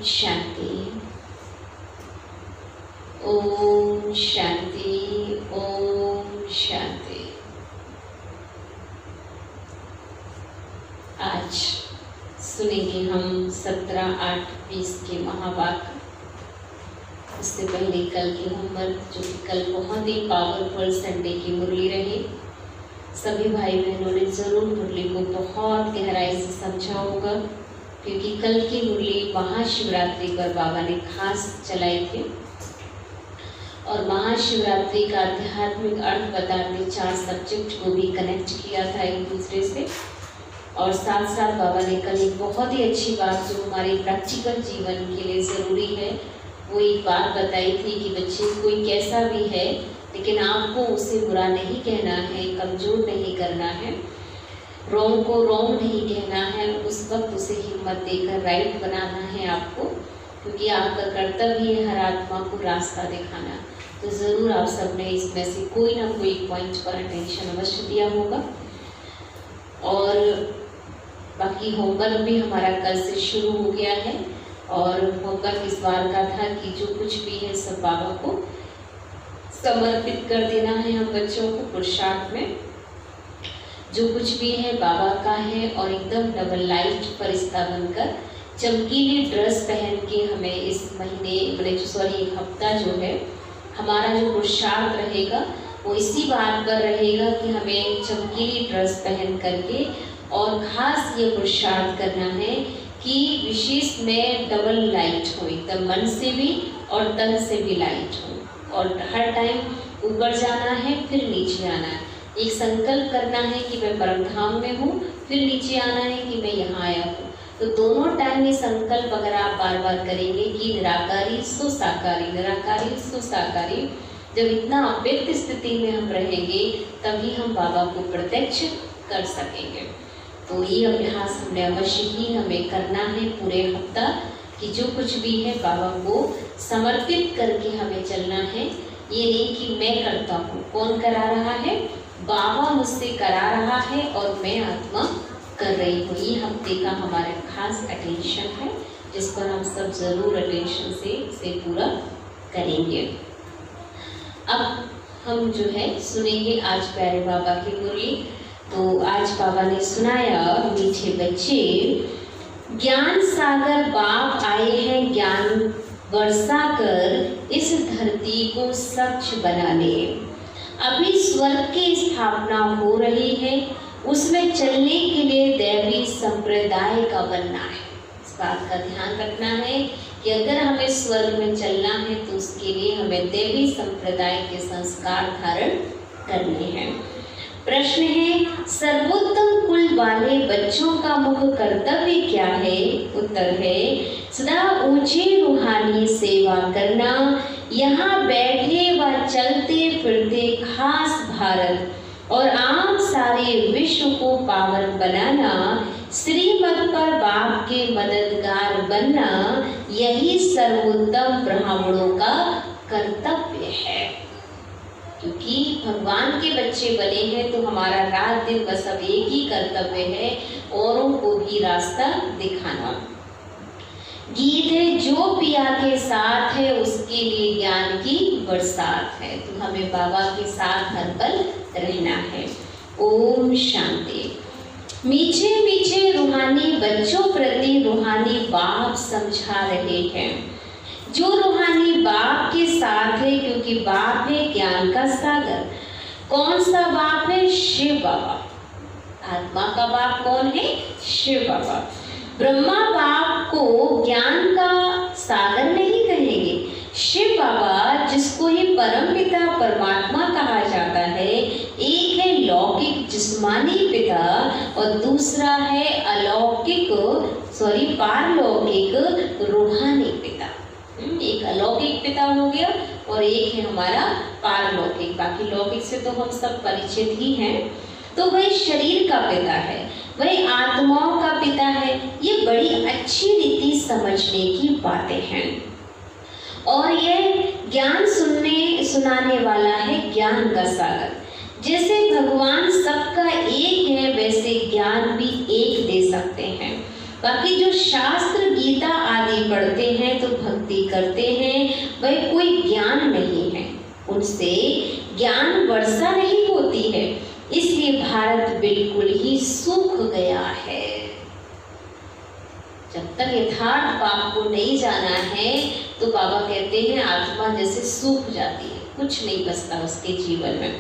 शांति। ओम शांति। ओम शांति। आज सुनेंगे हम 17-8-20 के महावाक्य। उससे पहले कल के होमवर्क, जो कि कल बहुत ही पावरफुल संडे की मुरली रही। सभी भाई बहनों ने जरूर मुरली को बहुत गहराई से समझा होगा, क्योंकि कल की मुरली महाशिवरात्रि पर बाबा ने खास चलाई थी और महाशिवरात्रि का आध्यात्मिक अर्थ बताते 4 सब्जेक्ट को भी कनेक्ट किया था एक दूसरे से। और साथ साथ बाबा ने कल एक बहुत ही अच्छी बात जो हमारे प्रैक्टिकल जीवन के लिए ज़रूरी है, वो एक बात बताई थी कि बच्चे कोई कैसा भी है, लेकिन आपको उसे बुरा नहीं कहना है, कमज़ोर नहीं करना है, रॉन्ग को रॉन्ग नहीं कहना है, उस वक्त उसे हिम्मत देकर राइट बनाना है आपको, क्योंकि आपका कर्तव्य है हर आत्मा को रास्ता दिखाना। तो ज़रूर आप सबने इसमें से कोई ना कोई पॉइंट पर अटेंशन अवश्य दिया होगा। और बाकी होमवर्क भी हमारा कल से शुरू हो गया है और होमवर्क इस बार का था कि जो कुछ भी है सब बाबा को समर्पित कर देना है। हम बच्चों को पुरुषार्थ में जो कुछ भी है बाबा का है और एकदम डबल लाइट फरिश्ता बनकर चमकीली ड्रेस पहन के हमें इस महीने एक हफ्ता जो है हमारा जो पुरुषार्थ रहेगा वो इसी बात पर रहेगा कि हमें चमकीली ड्रेस पहन करके और ख़ास ये पुरुषार्थ करना है कि विशेष में डबल लाइट हो, एकदम मन से भी और तन से भी लाइट हो, और हर टाइम ऊपर जाना है फिर नीचे आना है। एक संकल्प करना है कि मैं परमधाम में हूँ, फिर नीचे आना है कि मैं यहाँ आया हूँ। तो दोनों टाइम ये संकल्प अगर आप बार बार करेंगे कि निराकारी सो साकारी, निराकारी सो साकारी, जब इतना अव्यक्त स्थिति में हम रहेंगे तभी हम बाबा को प्रत्यक्ष कर सकेंगे। तो ये अभ्यास हमने अवश्य ही हमें करना है पूरे हफ्ता, कि जो कुछ भी है बाबा को समर्पित करके हमें चलना है। ये नहीं कि मैं करता हूँ, कौन करा रहा है? बाबा मुझसे करा रहा है और मैं आत्मा कर रही हूँ। ये हफ्ते का हमारा खास अटेंशन है, जिस पर हम सब ज़रूर अटेंशन से इसे पूरा करेंगे। अब हम जो है सुनेंगे आज प्यारे बाबा की मुरली। तो आज बाबा ने सुनाया, मीठे बच्चे, ज्ञान सागर बाप आए हैं ज्ञान बरसा कर इस धरती को स्वच्छ बनाने। अभी स्वर्ग की स्थापना हो रही है, उसमें चलने के लिए दैवी संप्रदाय का बनना है। इस बात का ध्यान रखना है कि अगर हमें स्वर्ग में चलना है तो उसके लिए हमें दैवी संप्रदाय के संस्कार धारण करने हैं। प्रश्न है, सर्वोत्तम कुल वाले बच्चों का मुख्य कर्तव्य क्या है? उत्तर है, सदा ऊंची रूहानी सेवा करना, यहाँ बैठे व चलते फिरते खास भारत और आम सारे विश्व को पावन बनाना, श्रीमत पर बाप के मददगार बनना, यही सर्वोत्तम ब्राह्मणों का कर्तव्य है। क्योंकि भगवान के बच्चे बने हैं तो हमारा रात दिन बस अब एक ही कर्तव्य है, औरों को भी रास्ता दिखाना। गीत है, जो पिया के साथ है उसके लिए ज्ञान की बरसात है। तो हमें बाबा के साथ हर पल रहना है। ओम शांति। मीठे मीठे रूहानी बच्चों प्रति रूहानी बाप समझा रहे हैं, जो रूहानी बाप के साथ है, क्योंकि बाप है ज्ञान का सागर। कौन सा बाप है? शिव बाबा। आत्मा का बाप कौन है? शिव बाबा। ब्रह्मा बाप को ज्ञान का सागर नहीं कहेंगे। शिव बाबा, जिसको ही परम पिता परमात्मा कहा जाता है, एक है लौकिक जिस्मानी पिता और दूसरा है पारलौकिक रूहानी पिता। एक अलौकिक पिता हो गया और एक है हमारा पारलौकिक। बाकी लौकिक से तो हम सब परिचित ही हैं। तो वह शरीर का पिता है, वह आत्माओं का पिता है। ये बड़ी अच्छी रीति समझने की बातें हैं। और यह ज्ञान सुनाने वाला है ज्ञान का सागर। जैसे भगवान सबका एक है, वैसे ज्ञान भी एक दे सकते हैं। बाकी जो शास्त्र गीता आदि पढ़ते हैं तो भक्ति करते हैं, वह कोई ज्ञान नहीं है, उनसे ज्ञान वर्षा नहीं होती है, इसलिए भारत बिल्कुल ही सूख गया है। जब तक यथार्थ बाप को नहीं जाना है तो बाबा कहते हैं आत्मा जैसे सूख जाती है, कुछ नहीं बचता उसके जीवन में।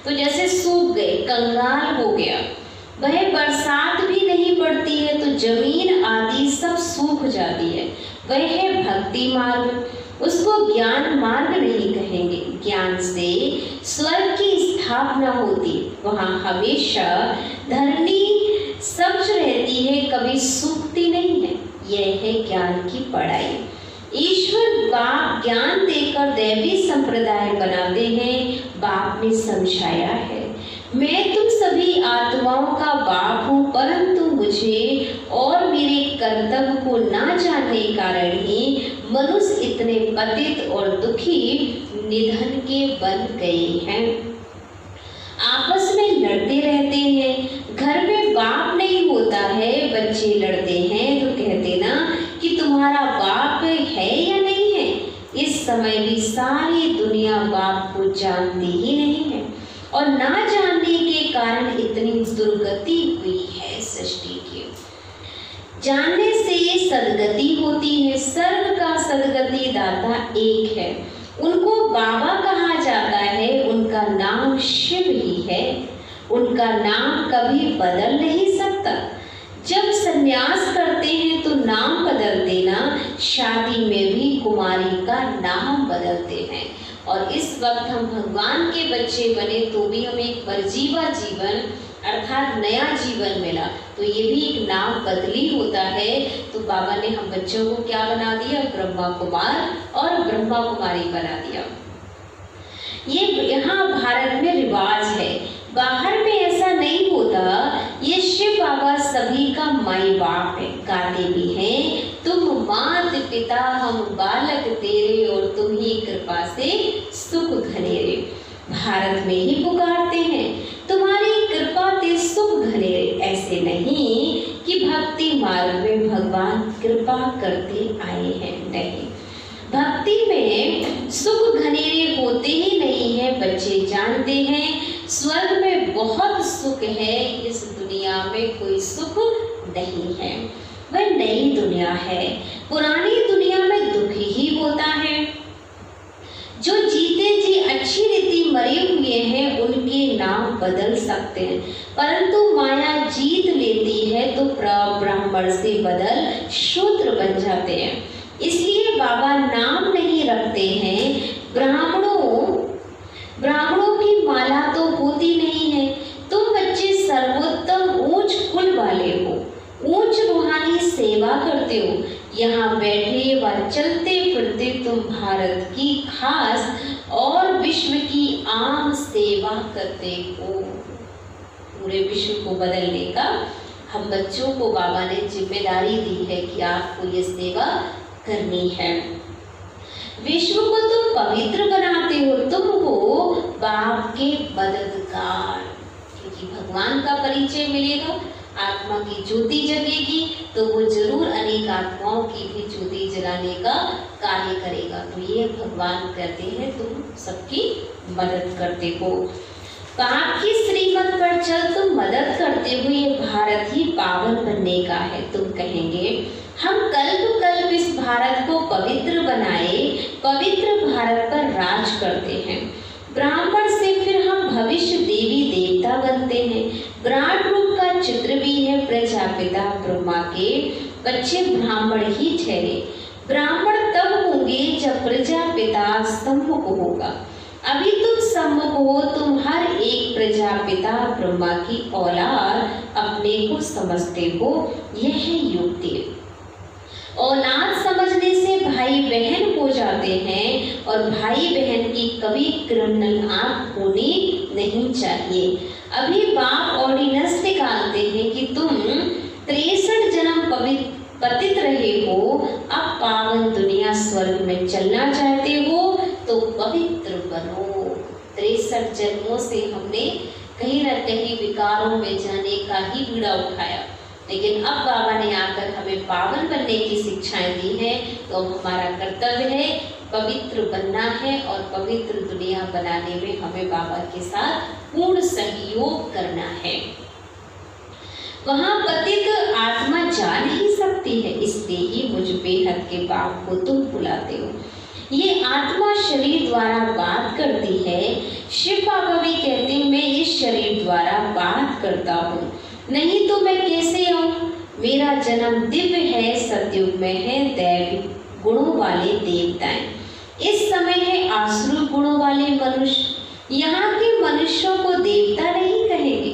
तो जैसे सूख गए, कंगाल हो गया, वह बरसात भी नहीं पड़ती है तो जमीन आदि सब सूख जाती है। वह है भक्ति मार्ग, उसको ज्ञान मार्ग नहीं कहेंगे। ज्ञान से स्वर्ग की स्थापना होती, वहाँ हमेशा धरनी सब्ज रहती है, कभी सूखती नहीं है। यह है ज्ञान की पढ़ाई। ईश्वर बाप ज्ञान देकर दैवी संप्रदाय बनाते हैं, बाप ने समझाया है मैं तुम सभी आत्माओं का बाप हूँ, परंतु मुझे और मेरे कर्तव्य को ना जानने के कारण ही मनुष्य इतने पतित और दुखी निधन के बन गए हैं। आपस में लड़ते रहते हैं, घर में बाप नहीं होता है, बच्चे लड़ते हैं तो कहते ना कि तुम्हारा बाप है या नहीं है। इस समय भी सारी दुनिया बाप को जानती ही नहीं है और ना जानने के कारण इतनी दुर्गति हुई है सृष्टि की। जानने से सदगति होती है, सर्व का सदगति दाता एक है, उनको बाबा कहा जाता है, उनका नाम शिव ही है, उनका नाम कभी बदल नहीं सकता। जब संन्यास करते हैं तो नाम बदल देना, शादी में भी कुमारी का नाम बदलते हैं। और इस वक्त हम भगवान के बच्चे बने तो भी हमें एक परजीवा जीवन अर्थात नया जीवन मिला, तो ये भी एक नाम बदली होता है। तो बाबा ने हम बच्चों को क्या बना दिया, ब्रह्मा कुमार और ब्रह्मा कुमारी बना दिया। ये यहाँ भारत में रिवाज है, बाहर में ऐसा नहीं होता। ये शिव बाबा सभी का माई बाप है, गाते भी हैं तुम मात पिता हम बालक तेरे और तुम ही कृपा से सुख घनेरे। भारत में ही पुकारते हैं तुम्हारी कृपा ते सुख घनेरे। ऐसे नहीं कि भक्ति मार्ग में भगवान कृपा करते आए हैं, नहीं, भक्ति में सुख घनेरे होते ही नहीं है। बच्चे जानते हैं स्वर्ग में बहुत सुख है, इस दुनिया में कोई सुख नहीं है, वह नई दुनिया है। पुरानी दुनिया में दुख ही होता है। जो जीते जी अच्छी रीति मरे हुए हैं उनके नाम बदल सकते हैं, परंतु माया जीत लेती है तो ब्राह्मण से बदल शूद्र बन जाते हैं। इसलिए बाबा नाम नहीं रखते हैं। ब्राह्मणों की माला तो होती नहीं है। तुम बच्चे सर्वोत्तम ऊंच कुल वाले हो, ऊंच रूहानी सेवा करते हो। यहाँ बैठे व चलते फिरते तुम भारत की खास और विश्व की आम सेवा करते हो। पूरे विश्व को बदलने का हम बच्चों को बाबा ने जिम्मेदारी दी है कि आपको ये सेवा करनी है। विश्व को तुम पवित्र बनाते हो, तुम हो बाप के मददगार, क्योंकि भगवान का परिचय मिलेगा, आत्मा की ज्योति जगेगी तो वो जरूर अनेक आत्माओं की भी ज्योति जलाने का कार्य करेगा। तो ये भगवान करते हैं, तुम सबकी मदद करते हो। बाप की श्रीमत पर चल तुम मदद करते हो, ये भारत ही पावन बनने का है। तुम कहेंगे हम कल्प कल्प इस भारत को पवित्र बनाए, पवित्र भारत पर राज करते हैं। ब्राह्मण से फिर हम भविष्य देवी देवता बनते हैं। विराट रूप का चित्र भी है, प्रजापिता ब्रह्मा के बच्चे ब्राह्मण ही ठहरे। ब्राह्मण तब होंगे जब प्रजापिता सम्मुख होगा। अभी तुम सम्मुख हो, तुम हर एक प्रजापिता ब्रह्मा की औलाद अपने को समझते हो, यह है युक्ति। औलाद समझने से भाई बहन हो जाते हैं और भाई बहन की कभी क्रिमिनल आंख होनी नहीं चाहिए। अभी बाप ऑर्डिनेंस निकालते हैं कि तुम 63 जन्म पतित रहे हो, अब पावन दुनिया स्वर्ग में चलना चाहते हो तो पवित्र बनो। 63 जन्मों से हमने कहीं न कहीं विकारों में जाने का ही बीड़ा उठाया, लेकिन अब बाबा ने आकर हमें पावन बनने की शिक्षाएं दी हैं। तो अब हमारा कर्तव्य है पवित्र बनना है और पवित्र दुनिया बनाने में हमें बाबा के साथ पूर्ण सहयोग करना है। वहां पतित आत्मा जा नहीं सकती है, इसलिए ही मुझ बेहद के बाप को तुम बुलाते हो। ये आत्मा शरीर द्वारा बात करती है। शिव बाबा भी कहते हैं मैं इस शरीर द्वारा बात करता हूँ, नहीं तो मैं कैसे आऊँ। मेरा जन्म दिव्य है, सतयुग में है दैवी गुणों वाले देवताएं, इस समय है आसुर गुणों वाले मनुष्य। यहाँ के मनुष्यों को देवता नहीं कहेंगे,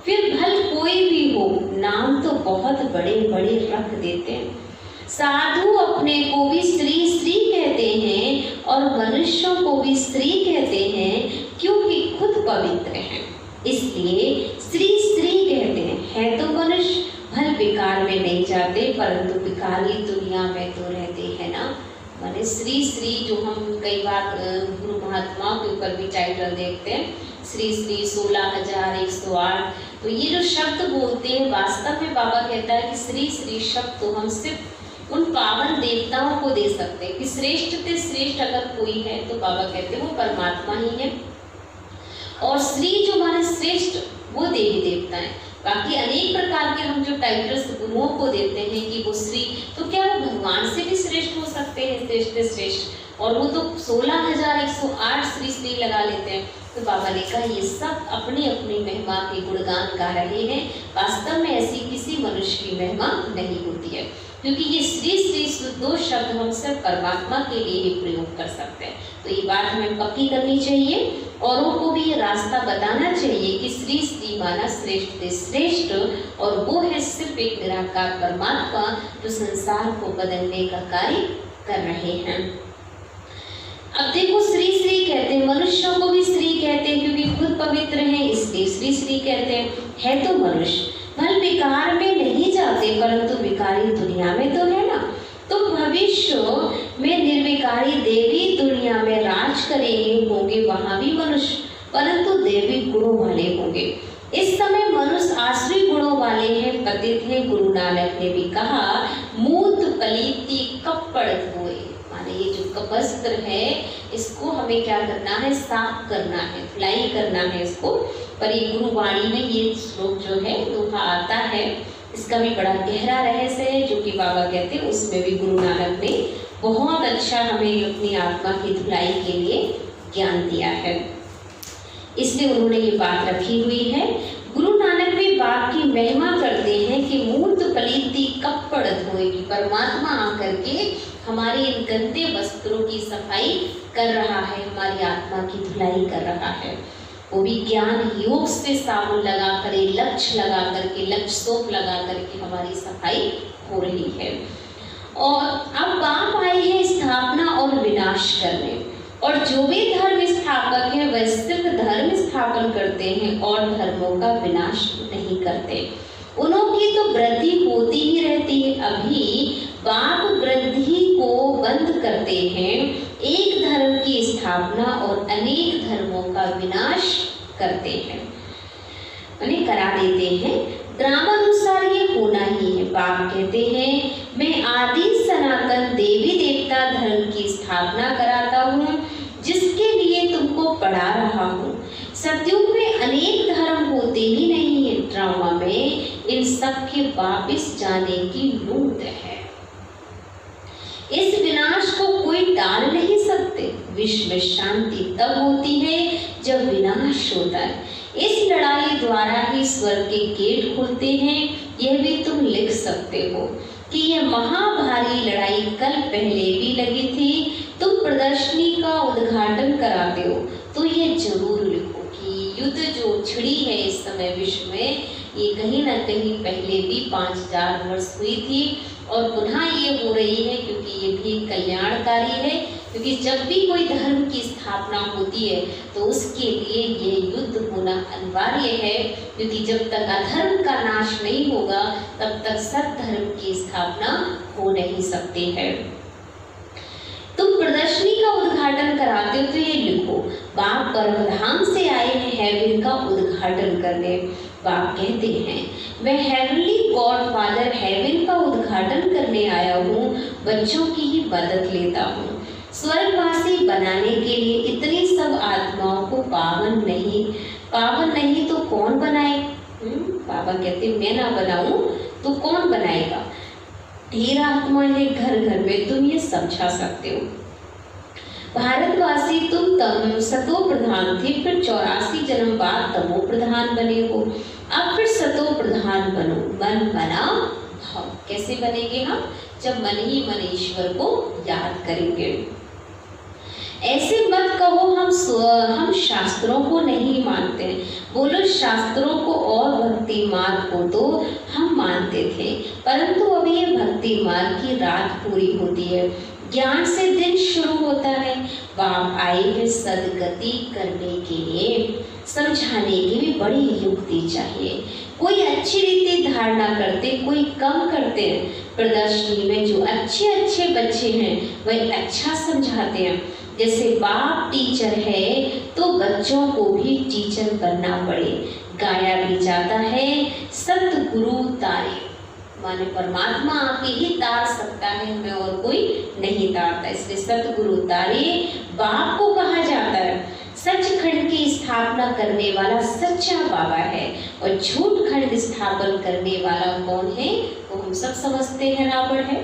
फिर भल कोई भी हो, नाम तो बहुत बड़े बड़े रख देते हैं। साधु अपने को भी श्री श्री कहते हैं और मनुष्यों को भी श्री कहते हैं, क्योंकि खुद पवित्र हैं, इसलिए श्री श्री कहते हैं। है तो मनुष्य, भल विकार में नहीं जाते, परंतु विकारी दुनिया में तो रहते हैं ना। माने श्री श्री जो हम कई बार गुरु महात्माओं के ऊपर भी टाइटल देखते हैं, श्री श्री 16,108, तो ये जो शब्द बोलते हैं वास्तव में बाबा कहता है कि श्री श्री शब्द तो हम सिर्फ उन पावन देवताओं को दे सकते हैं कि श्रेष्ठ से श्रेष्ठ अगर कोई है तो बाबा कहते हैं वो परमात्मा ही है। और श्री जो हमारे श्रेष्ठ वो देवी देवता है। बाकी अनेक प्रकार के हम जो टाइटल्स गुरुओं को देते हैं कि वो श्री, तो क्या वो भगवान से भी श्रेष्ठ हो सकते हैं, श्रेष्ठ श्रेष्ठ, और वो तो 16,108 श्री श्री लगा लेते हैं। तो बाबा ने कहा ये सब अपनी अपनी महिमा के गुणगान गा रहे हैं। वास्तव में ऐसी किसी मनुष्य की महिमा नहीं होती है, क्योंकि ये श्री श्री दो शब्द हम सिर्फ परमात्मा के लिए ही प्रयोग कर सकते हैं। तो ये बात हमें पक्की करनी चाहिए, औरों को भी ये रास्ता बताना चाहिए कि श्री श्री माना श्रेष्ठ से श्रेष्ठ, और वो है सिर्फ एक निराकार परमात्मा जो संसार को बदलने का कार्य कर रहे हैं। अब देखो श्री श्री कहते हैं, मनुष्यों को भी श्री कहते हैं क्योंकि खुद पवित्र हैं, इसलिए श्री श्री कहते हैं। है तो मनुष्य, भल विकार में नहीं जाते, परंतु विकारी दुनिया में तो है ना। तो भविष्य में निर्विकारी देवी दुनिया में राज करेंगे, होंगे वहां भी मनुष्य, परंतु देवी गुणों वाले होंगे। इस समय मनुष्य आश्रय गुणों वाले हैं, पतित हैं। गुरु नानक ने भी कहा मूत पलीती कपड़ धोए, माने ये जो कपस्त्र है इसको हमें क्या करना है, साफ करना है, धुलाई करना है इसको। पर ये गुरुवाणी में ये श्लोक जो है दोहा आता है, इसका भी बड़ा गहरा रहस्य है जो कि बाबा कहते हैं। उसमें भी गुरु नानक ने बहुत अच्छा हमें अपनी आत्मा की धुलाई के लिए ज्ञान दिया है, इसलिए उन्होंने ये बात रखी हुई है। गुरु नानक भी बाप की महिमा करते हैं कि मूर्त पलीती कपड़ धोएगी, परमात्मा आकर के हमारे इन गंदे वस्त्रों की सफाई कर रहा है, हमारी आत्मा की धुलाई कर रहा है। वो भी ज्ञान योग से साबुन लगा कर, लक्ष्य लगा करके, लक्ष्य सोप लगा करके हमारी सफाई हो रही है। और अब बाप आए हैं स्थापना और विनाश करने, और जो भी धर्म स्थापक है वह सिर्फ धर्म स्थापन करते हैं और धर्मों का विनाश नहीं करते। उनकी तो वृद्धि होती ही रहती है। अभी बाप वृद्धि को बंद करते हैं, एक धर्म की स्थापना और अनेक धर्मों का विनाश करते हैं, उन्हें करा देते हैं। ड्रामानुसार ये होना ही है। बाप कहते हैं मैं आदि सनातन देवी देवता धर्म की स्थापना कराता हूँ, जिसके लिए तुमको पढ़ा रहा हूँ। सतयुग में अनेक धर्म होते ही नहीं है, ड्रामा में इन सब के वापिस जाने की लूट है। इस विनाश को कोई टाल नहीं सकते। विश्व में शांति तब होती है जब विनाश होता है। इस लड़ाई द्वारा ही स्वर्ग के गेट खुलते हैं। यह भी तुम लिख सकते हो कि यह महाभारी लड़ाई कल पहले भी लगी थी। तुम प्रदर्शनी का उद्घाटन कराते हो तो ये जरूर लिखो कि युद्ध जो छिड़ी है इस समय विश्व में, ये कहीं ना कहीं पहले भी 5000 वर्ष हुई थी और पुनः ये हो रही है, क्योंकि ये भी कल्याणकारी है। क्योंकि जब भी कोई धर्म की स्थापना होती है तो उसके लिए ये युद्ध होना अनिवार्य है, क्योंकि जब तक अधर्म का नाश नहीं होगा तब तक सत्धर्म की स्थापना हो नहीं सकती है। तुम प्रदर्शनी का उद्घाटन कराते हो तो ये लिखो बाप परमधाम से आए हैं हैविल का उद्घाटन करने। बाप कहते हैं, मैं हेवनली गॉड फादर हेवन का उद्घाटन करने आया हूँ, बच्चों की ही मदद लेता हूँ। स्वर्गवासी बनाने के लिए इतनी सब आत्माओं को पावन नहीं तो कौन बनाए? बाबा कहते मैं ना बनाऊं तो कौन बनाएगा? ढेर आत्मा है घर घर में, तुम ये समझा सकते हो। भारतवासी तुम सतो प्रधान थे, फिर 84 जन्म बाद तमो प्रधान बने हो, अब फिर सतो प्रधान बनो। मन बना भाव। कैसे बनेंगे हम? जब मन ही मन ईश्वर को याद करेंगे। ऐसे मत कहो हम शास्त्रों को नहीं मानते। बोलो शास्त्रों को और भक्ति मार्ग को तो हम मानते थे, परंतु अब ये भक्ति मार्ग की रात पूरी होती है, ज्ञान से दिन शुरू होता है। बाप आए हैं सदगति करने के लिए, समझाने की भी बड़ी युक्ति चाहिए। कोई अच्छी रीति धारणा करते, कोई कम करते हैं। प्रदर्शनी में जो अच्छे अच्छे बच्चे हैं वह अच्छा समझाते हैं। जैसे बाप टीचर है तो बच्चों को भी टीचर बनना पड़े। गाया भी जाता है सतगुरु तारे, माने परमात्मा आके ही तार सकता है, हमें और कोई नहीं तारता। इसलिए सतगुरु तारे बाप को कहा जाता है। सचखंड की स्थापना करने वाला सच्चा बाबा है और झूठ खंड स्थापन करने वाला कौन है? वो हम सब समझते हैं, रावण है।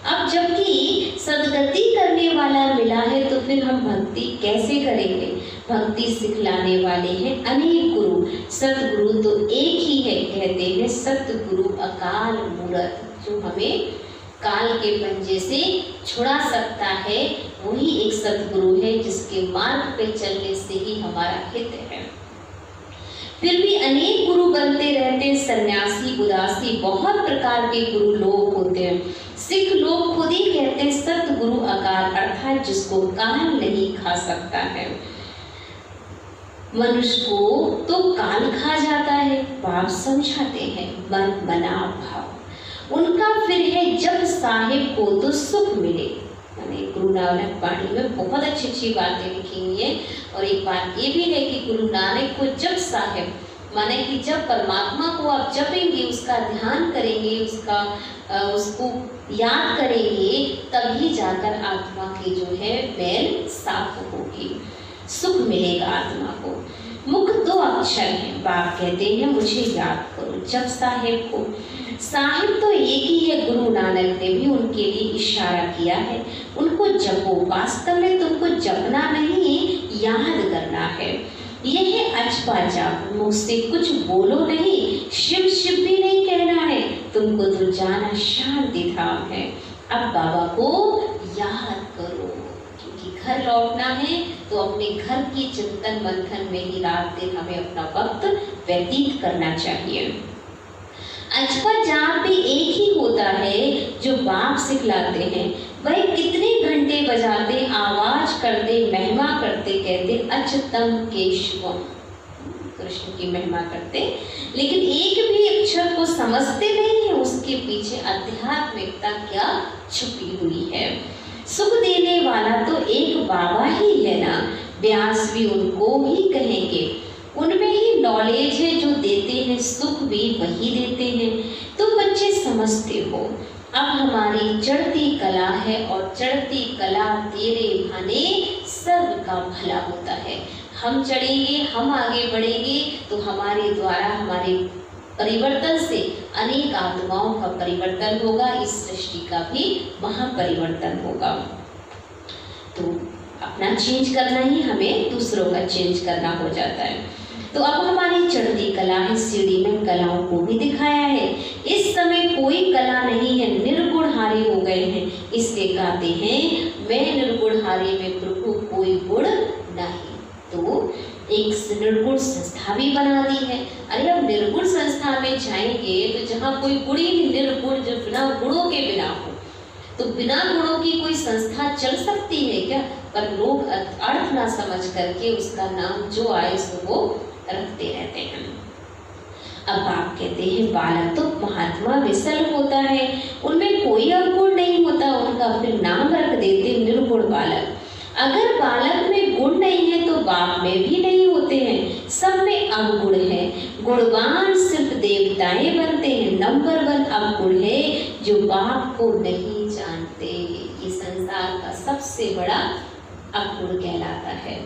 अब जबकि सदगति करने वाला मिला है तो फिर हम भक्ति कैसे करेंगे? भक्ति सिखलाने वाले हैं अनेक गुरु, सतगुरु तो एक ही है। कहते हैं सतगुरु अकाल मूरत, जो हमें काल के पंजे से छुड़ा सकता है, वही एक सतगुरु है जिसके मार्ग पे चलने से ही हमारा हित है। फिर भी अनेक गुरु बनते रहते, सन्यासी उदासी बहुत प्रकार के गुरु लोग होते हैं। सिख लोग खुद ही कहते हैं सतगुरु अकाल, अर्थात जिसको काल नहीं खा सकता है। मनुष्य को तो काल खा जाता है, बाप समझाते हैं मन बना भाव। उनका फिर है जब साहिब को तो सुख मिले। मैंने गुरु नानक वाणी में बहुत अच्छी अच्छी बातें लिखी हुई है। और एक बात ये भी है कि गुरु नानक को जब साहिब, माने कि जब परमात्मा को आप जपेंगे, उसका ध्यान करेंगे, उसको याद करेंगे, तभी जाकर आत्मा की जो है मैल साफ होगी, सुख मिलेगा आत्मा को। मुख 2 अक्षर है, बाप कहते हैं मुझे याद करो। जब साहिब को, साहिब तो एक ही है, गुरु नानक ने भी उनके लिए इशारा किया है, उनको जपो। वास्तव में तुमको जपना नहीं, याद करना है। यह है अचपा जाप, मुझसे कुछ बोलो नहीं, शिव शिव भी नहीं कहना है, तुमको तो जाना शांति धाम है। अब बाबा को याद करो, क्योंकि घर लौटना है तो अपने घर की चिंतन मंथन में ही रात दिन हमें अपना वक्त व्यतीत करना चाहिए। अचपा जाप भी एक ही होता है जो बाप सिखलाते हैं। वह कितने घंटे बजाते, आवाज करते, महिमा करते, कहते अच्युतम केशवम, कृष्ण की महिमा करते, लेकिन एक भी अक्षर को समझते नहीं है उसके पीछे आध्यात्मिकता क्या छुपी हुई है। सुख देने वाला तो एक बाबा ही है ना, व्यास भी उनको ही कहेंगे। उनमें ही नॉलेज है जो देते हैं, सुख भी वही देते हैं। तुम बच्चे समझते हो, अब हमारी चढ़ती कला है और चढ़ती कला तेरे भाने सबका भला होता है। हम चढ़ेंगे, हम आगे बढ़ेंगे तो हमारे द्वारा, हमारे परिवर्तन से अनेक आत्माओं का परिवर्तन होगा, इस सृष्टि का भी महापरिवर्तन होगा। तो अपना चेंज करना ही हमें दूसरों का चेंज करना हो जाता है। तो अब हमारी चढ़ती कला है, सीढ़ी में कलाओं को भी दिखाया है। इस समय कोई कला नहीं है, निर्गुणहारे हो गए हैं, इसलिए गाते हैं मैं निर्गुणहारे में प्रभु कोई गुण नहीं। तो एक निर्गुण संस्था भी बना दी है। अरे अब निर्गुण संस्था में जाएंगे तो जहाँ कोई गुण ही निर्गुण, जो बिना गुणों के बिना हो, तो बिना गुणों की कोई संस्था चल सकती है क्या? पर लोग अर्थ ना समझ करके उसका नाम जो आए सो वो रखते रहते हैं। अब आप कहते हैं बालक तो महात्मा विसल होता है, उनमें कोई अवगुण नहीं होता, उनका फिर नाम रख देते निर्गुण बालक। अगर बालक में गुण नहीं है तो बाप में भी नहीं होते हैं, सब में अवगुण है। गुणवान से पिताएं बनते हैं। नंबर 1 अक्रूर है जो बाप को नहीं जानते। ये संसार का सबसे बड़ा अक्रूर कहलाता है,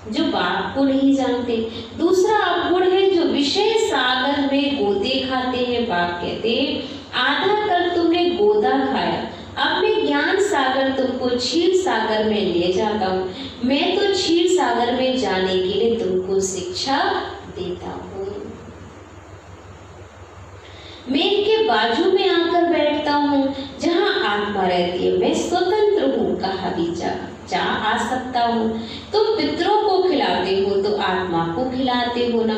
जो बाप को नहीं जानते। दूसरा अक्रूर है जो विषय सागर में गोते खाते हैं। बाप कहते हैं आधा कल तुमने गोदा खाया, अब मैं ज्ञान सागर तुमको क्षीर सागर में ले जाता हूँ। मैं तो क्षीर सागर में जाने के लिए तुमको शिक्षा देता हूँ। मैं के बाजू में आकर बैठता हूँ जहाँ आत्मा रहती है। मैं स्वतंत्र हूँ, कहा भी जा आ सकता हूँ। तुम पितरों को खिलाते हो तो आत्मा को खिलाते हो ना।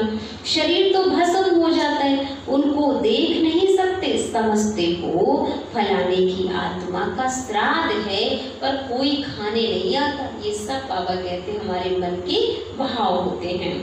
शरीर तो भस्म हो जाता है, उनको देख नहीं सकते, समझते हो फलाने की आत्मा का श्राद्ध है, पर कोई खाने नहीं आता। ये सब बाबा कहते हैं हमारे मन के भाव होते हैं।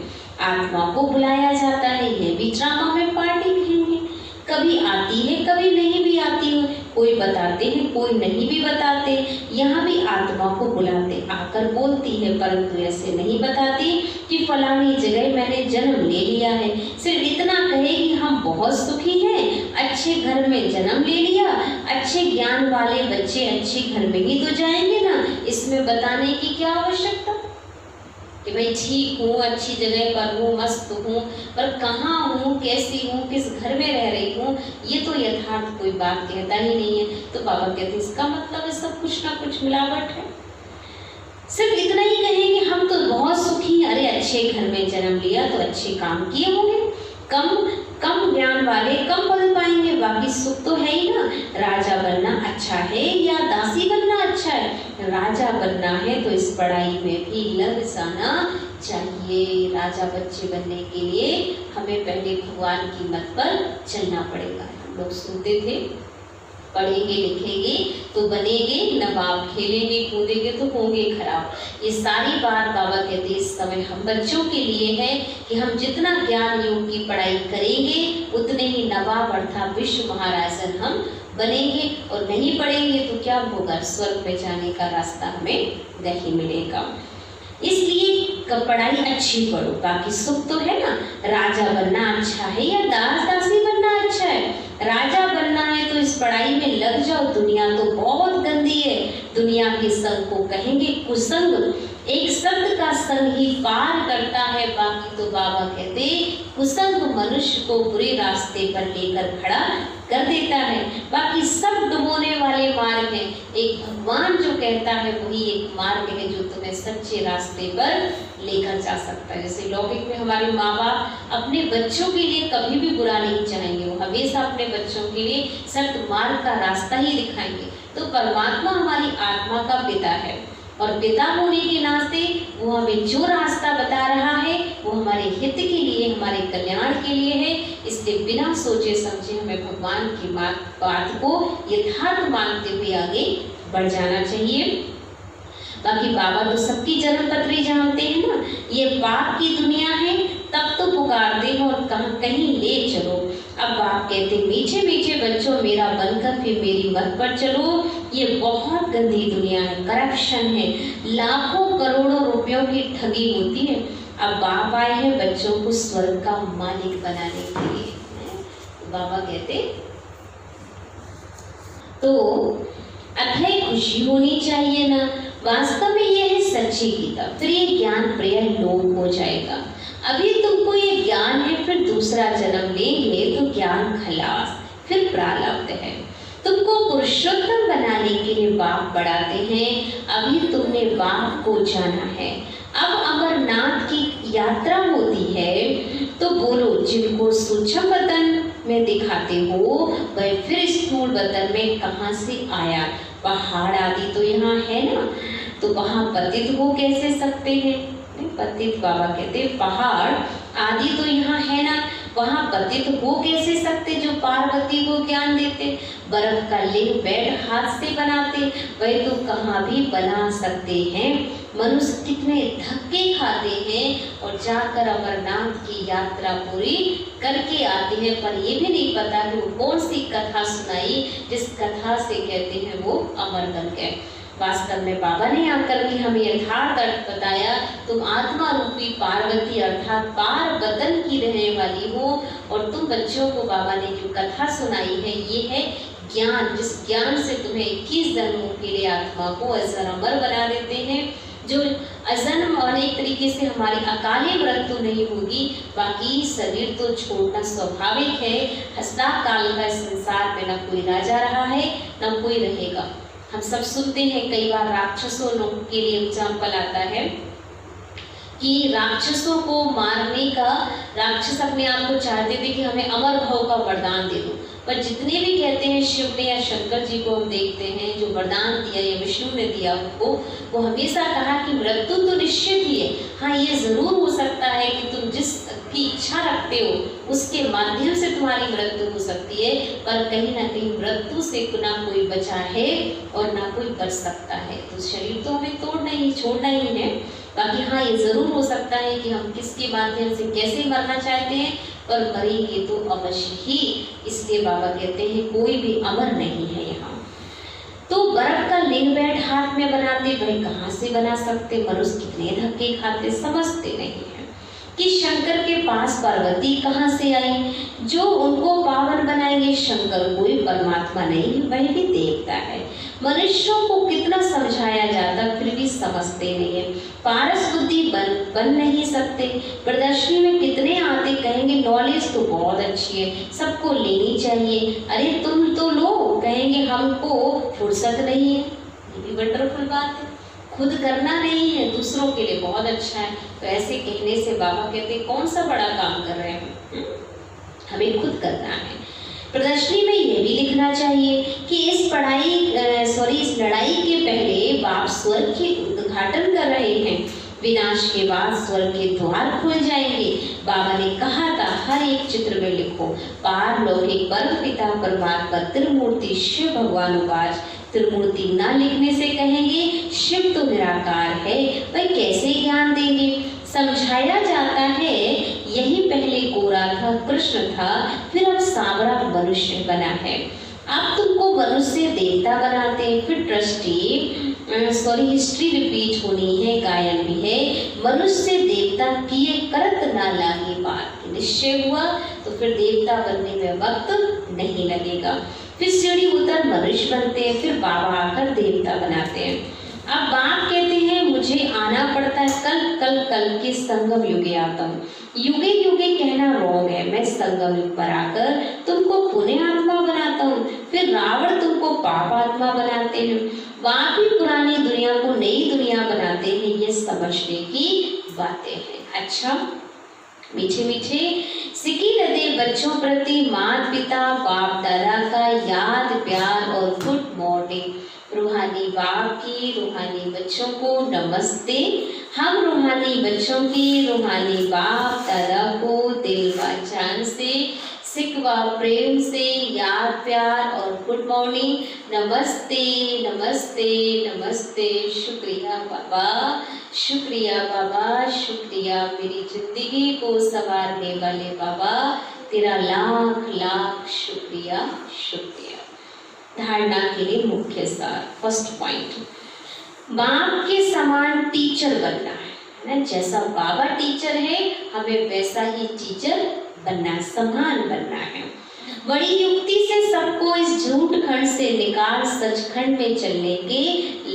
आत्मा को बुलाया जाता है, ये भी ड्रामा में पार्टी कहेंगे। कभी आती है, कभी नहीं भी आती है। कोई बताते हैं, कोई नहीं भी बताते। यहाँ भी आत्मा को बुलाते, आकर बोलती है, परंतु ऐसे नहीं बताती कि फलानी जगह मैंने जन्म ले लिया है। सिर्फ इतना कहे कि हम बहुत सुखी हैं, अच्छे घर में जन्म ले लिया, अच्छे ज्ञान वाले बच्चे अच्छे घर में ही तो जाएंगे ना। इसमें बताने की क्या आवश्यकता कि भाई ठीक हूँ, अच्छी जगह पर हूँ, मस्त हूँ, पर कहाँ हूँ, कैसी हूँ, किस घर में रह रही हूँ, ये तो यथार्थ कोई बात कहता ही नहीं है। तो बाबा कहते हैं इसका मतलब है सब कुछ ना कुछ मिलावट है। सिर्फ इतना ही कहेंगे हम तो बहुत सुखी हैं, अरे अच्छे घर में जन्म लिया तो अच्छे काम किए होंगे। कम ज्ञान वाले कम बदल पाएंगे, बाकी सुख तो है ही ना। राजा बनना अच्छा है या दासी बनना अच्छा है? राजा बनना है तो इस पढ़ाई में भी लग जाना चाहिए। राजा बच्चे बनने के लिए हमें पहले भगवान की मत पर चलना पड़ेगा। हम लोग सुनते थे पढ़ेंगे लिखेंगे तो बनेंगे नवाब, खेलेंगे कूदेंगे तो होंगे खराब। ये सारी बात बाबा कहते इस समय हम बच्चों के लिए है कि हम जितना ज्ञान योग की पढ़ाई करेंगे उतने ही नवाब अर्थात विश्व महाराजन हम बनेंगे। और नहीं पढ़ेंगे तो क्या होगा, स्वर्ग में जाने का रास्ता हमें नहीं मिलेगा। इसलिए पढ़ाई अच्छी पढ़ो, बाकी सुख तो है ना। राजा बनना अच्छा है या दास दासी बनना अच्छा है? राजा बनना है तो इस पढ़ाई में लग जाओ। दुनिया तो बहुत गंदी है, दुनिया के संग को कहेंगे कुसंग। एक शब्द का संग ही पार करता है, बाकी तो बाबा कहते कुसंग मनुष्य को बुरे रास्ते पर लेकर खड़ा कर देता है। बाकी सब डुबोने वाले मार्ग हैं, एक भगवान जो कहता है वही एक मार्ग है जो तुम्हें सच्चे रास्ते पर लेकर जा सकता है। जैसे लौकिक में हमारे माँ बाप अपने बच्चों के लिए कभी भी बुरा नहीं चाहेंगे, वो हमेशा अपने बच्चों के लिए सत्य मार्ग का रास्ता ही दिखाएंगे। तो परमात्मा हमारी आत्मा का पिता है और पिता होने के नाते वो हमें जो रास्ता बता रहा है वो हमारे हित के लिए, हमारे कल्याण के लिए है। इसलिए बिना सोचे समझे हमें भगवान की बात को यथार्थ मानते हुए आगे बढ़ जाना चाहिए। बाकी बाबा तो सबकी जन्म पत्री जानते हैं ना। ये बाप की दुनिया है तब तो पुकारते हैं और कहीं ले चलो। अब बाप कहते मीठे मीठे बच्चों मेरा बनकर फिर मेरी मत पर चलो। ये बहुत गंदी दुनिया है, करप्शन है, लाखों करोड़ों रुपयों की ठगी होती है। अब बाप आए हैं बच्चों को स्वर्ग का मालिक बनाने के लिए। बाबा कहते तो अथय खुशी होनी चाहिए ना। वास्तव में ये है सच्ची गीता, फिर ये ज्ञान प्रिय लोग हो जाएगा। अभी तुमको ये ज्ञान है, फिर दूसरा जन्म लेंगे तो ज्ञान खलास, फिर प्रारब्ध है। तुमको पुरुषोत्तम बनाने के लिए बाप बढ़ाते हैं। अभी तुमने बाप को जाना है। अब अमरनाथ की यात्रा होती है तो बोलो जिनको सूक्ष्म वतन में दिखाते हो वह फिर स्थूल वतन में कहाँ से आया? पहाड़ आदि तो यहाँ है ना, तो वहाँ पतित हो कैसे सकते हैं? पतित बाबा कहते पहाड़ आदि तो यहाँ है ना, वहाँ पतित हो कैसे सकते जो पार्वती को ज्ञान देते? बर्फ का लिंग बेड हाथ से बनाते, वह तो कहाँ भी बना सकते हैं। मनुष्य कितने धक्के खाते हैं और जाकर अमरनाथ की यात्रा पूरी करके आते हैं, पर ये भी नहीं पता कि वो कौन सी कथा सुनाई जिस कथा से कहते हैं वो अमर बन गए। वास्तव में बाबा ने आकर के हमें यथार्थ अर्थ बताया, तुम आत्मा रूपी पार्वती अर्थात पार बदन की रहने वाली हो, और तुम बच्चों को बाबा ने जो कथा सुनाई है ये है ज्ञान, जिस ज्ञान से तुम्हें 21 जन्मों के लिए आत्मा को अजर अमर बना देते हैं, जो अजन्म और एक तरीके से हमारी अकाली मृत्यु नहीं होगी, बाकी शरीर तो छोड़ना स्वाभाविक है। हस्ता काल का संसार में न कोई राजा रहा है न कोई रहेगा। हम सब सुनते हैं, कई बार राक्षसों के लिए एग्जाम्पल आता है कि राक्षसों को मारने का, राक्षस अपने आप को चाहते थे कि हमें अमर भव का वरदान दे दो, पर जितने भी कहते हैं शिव ने या शंकर जी को हम देखते हैं जो वरदान दिया या विष्णु ने दिया उनको, वो हमेशा कहा कि मृत्यु तो निश्चित ही है, हाँ ये जरूर हो सकता है कि तुम जिसकी इच्छा रखते हो उसके माध्यम से तुम्हारी मृत्यु हो सकती है, पर कहीं ना कहीं मृत्यु से ना कोई बचा है और ना कोई बच सकता है। तो शरीर तो हमें तोड़ना ही छोड़ना ही है, बाकी हाँ ये जरूर हो सकता है कि हम किसके माध्यम से कैसे मरना चाहते हैं, पर मरेंगे तो अवश्य ही। इसलिए बाबा कहते हैं कोई भी अमर नहीं है यहाँ। तो बर्फ का लिंग बैठ हाथ में बनाते, भाई कहाँ से बना सकते, मनुष्य कितने धक्के खाते, समझते नहीं है कि शंकर के पास पार्वती कहाँ से आई जो उनको पावन बनाएंगे। शंकर कोई परमात्मा नहीं, वह भी देवता है। मनुष्यों को कितना समझाया जाता फिर भी समझते नहीं है, पारस बुद्धि बन नहीं सकते। प्रदर्शनी में कितने आते, कहेंगे नॉलेज तो बहुत अच्छी है, सबको लेनी चाहिए, अरे तुम तो लो, कहेंगे हमको फुर्सत नहीं है। ये भी वंडरफुल बात है, खुद करना नहीं है, दूसरों के लिए बहुत अच्छा है। तो ऐसे कहने से बाबा कहते कौन सा बड़ा काम कर रहे हैं, हमें खुद करना है। प्रदर्शनी में ये भी लिखना चाहिए कि इस इस लड़ाई के पहले बाप स्वर्ग के उद्घाटन कर रहे हैं, विनाश के बाद स्वर्ग के द्वार खुल जाएंगे। बाबा ने कहा था हर एक चित्र में लिखो पारलौकिक परम पिता परमात्मा त्रिमूर्ति शिव भगवान उवाच। त्रिमूर्ति न लिखने से कहेंगे शिव तो निराकार है, वह कैसे ज्ञान देंगे। समझाया जाता है यही पहले गोरा था कृष्ण था, फिर अब सांवरा मनुष्य बना है। अब तुमको मनुष्य देवता बनाते हैं, फिर हिस्ट्री रिपीट होनी है, गायन भी है। मनुष्य देवता किए करत ना लागे बात, निश्चय हुआ तो फिर देवता बनने में वक्त नहीं लगेगा। फिर सीढ़ी उतर मनुष्य बनते हैं, फिर बाबा आकर देवता बनाते हैं। अब बाप कहते हैं मुझे आना पड़ता है कल के संगम युगे आता हूँ। युगे युगे कहना रॉन्ग है, मैं संगम युग पर आकर तुमको पुण्य आत्मा बनाता हूँ, फिर रावण तुमको पाप आत्मा बनाते हैं, वहाँ भी पुरानी दुनिया को नई दुनिया बनाते हैं। ये समझने की बातें हैं। अच्छा मीठे मीठे सिकी लदे बच्चों प्रति माता पिता बाप दादा का याद प्यार और गुड मॉर्निंग। रूहानी बाप की रूहानी बच्चों को नमस्ते। हम रूहानी बच्चों की रूहानी बाप दादा को दिल व जान से सिकवा प्रेम से याद प्यार और गुड मॉर्निंग, नमस्ते नमस्ते नमस्ते। शुक्रिया बाबा, शुक्रिया बाबा, शुक्रिया मेरी जिंदगी को संवारने वाले बाबा, तेरा लाख लाख शुक्रिया शुक्रिया। धारणा के लिए मुख्य सार, फर्स्ट पॉइंट, बाप के समान टीचर बनना है ना। जैसा बाबा टीचर है हमें वैसा ही टीचर बनना, समान बनना है। बड़ी युक्ति से सबको इस झूठ खंड से निकाल सचखंड में चलने के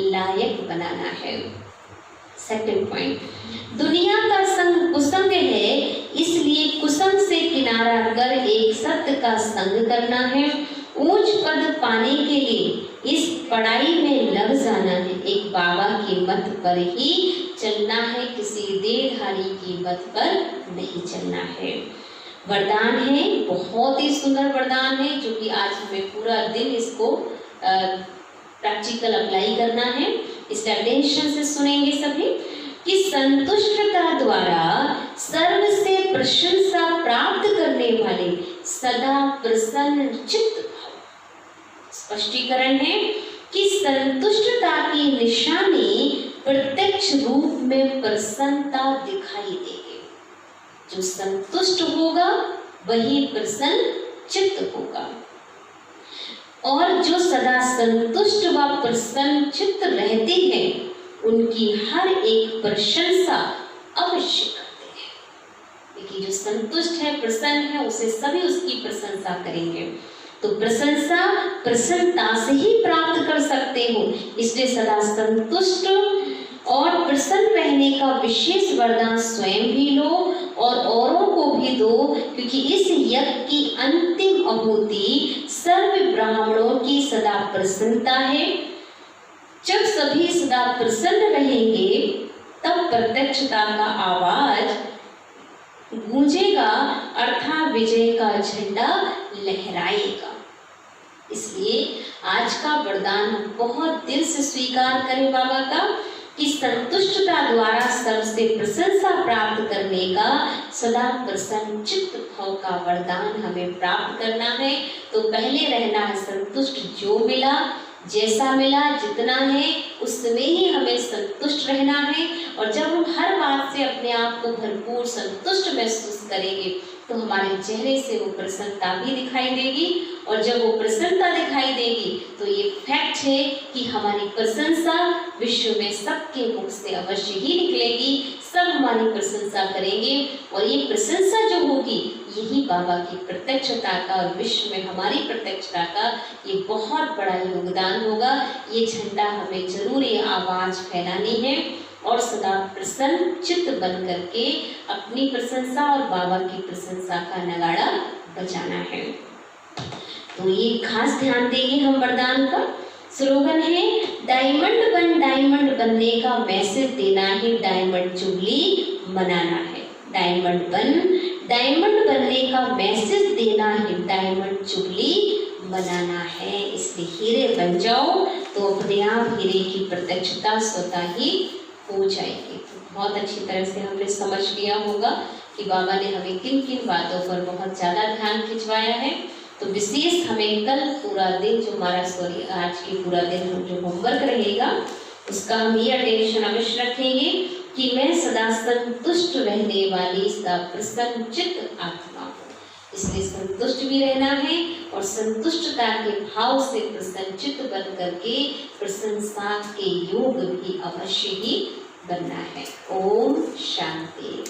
लायक बनाना है। सेकंड पॉइंट, दुनिया का संग कुसंग है, इसलिए कुसंग से किनारा कर एक सत्य का संग करना है। ऊंच पद पाने के लिए इस पढ़ाई में लग जाना है। एक बाबा की मत पर ही चलना है, किसी देहधारी की मत पर नहीं चलना है। वरदान है, बहुत ही सुंदर वरदान है, जो कि आज हमें पूरा दिन इसको प्रैक्टिकल अप्लाई करना है। इस अटेंशन से सुनेंगे सभी कि संतुष्टता द्वारा सर्व से प्रशंसा प्राप्त करने वाले सदा प्रसन्न चित्त। स्पष्टीकरण है कि संतुष्टता की निशानी प्रत्यक्ष रूप में प्रसन्नता दिखाई देगी। जो संतुष्ट होगा वही प्रसन्न चित्त होगा। और जो सदा संतुष्ट व प्रसन्न चित्त रहते हैं उनकी हर एक प्रशंसा अवश्य करते हैं। देखिए, जो संतुष्ट है, प्रसन्न है, उसे सभी उसकी प्रशंसा करेंगे। तो प्रशंसा प्रसन्नता से ही प्राप्त कर सकते हो, इसलिए सदा संतुष्ट और प्रसन्न रहने का विशेष वरदान स्वयं भी लो और औरों को भी दो, क्योंकि इस यज्ञ की अंतिम आहुति सर्व ब्राह्मणों की सदा प्रसन्नता है। जब सभी सदा प्रसन्न रहेंगे तब प्रत्यक्षता का आवाज गूंजेगा, अर्थात विजय का झंडा लहराएगा। इसलिए आज का वरदान हम बहुत दिल से स्वीकार करें बाबा का, कि संतुष्टता द्वारा सबसे प्रशंसा प्राप्त करने का सदा प्रसन्न चित्त भाव का वरदान हमें प्राप्त करना है। तो पहले रहना है संतुष्ट, जो मिला, जैसा मिला, जितना है उसमें ही हमें संतुष्ट रहना है। और जब हम हर बात से अपने आप को भरपूर संतुष्ट महसूस करेंगे तो हमारे चेहरे से वो प्रसन्नता भी दिखाई देगी। और जब वो प्रसन्नता दिखाई देगी तो ये फैक्ट है कि हमारी प्रशंसा विश्व में सबके मुख से अवश्य ही निकलेगी, सब हमारी प्रशंसा करेंगे। और ये प्रशंसा जो होगी यही बाबा की प्रत्यक्षता का और विश्व में हमारी प्रत्यक्षता का ये बहुत बड़ा योगदान होगा। ये झंडा हमें जरूर ये आवाज फैलानी है और सदा प्रसन्न चित्त बन करके अपनी प्रशंसा और बाबा की प्रशंसा का नगाड़ा बजाना है। तो ये खास ध्यान देंगे हम वरदान का। स्लोगन है, डायमंड बनने का मैसेज देना है, डायमंड जुबली मनाना है। डायमंड बनने का मैसेज देना है, डायमंड जुबली मनाना है। इसलिए हीरे बन जाओ तो अपने आप हीरे की प्रत्यक्षता स्वतः ही हो जाएगी। तो बहुत अच्छी तरह से हमने समझ लिया होगा कि बाबा ने हमें किन किन बातों पर बहुत ज़्यादा ध्यान खिंचवाया है। तो विशेष हमें कल पूरा दिन जो हमारा आज के पूरा दिन हम जो होमवर्क रहेगा उसका हम ये अटेंशन अवश्य रखेंगे कि मैं सदा संतुष्ट रहने वाली सदा प्रसन्न चित्त आत्मा हूँ। इसलिए संतुष्ट भी रहना है और संतुष्टता के भाव से प्रसन्न चित्त बन करके प्रशंसा के योग भी अवश्य ही बनना है। ओम शांति।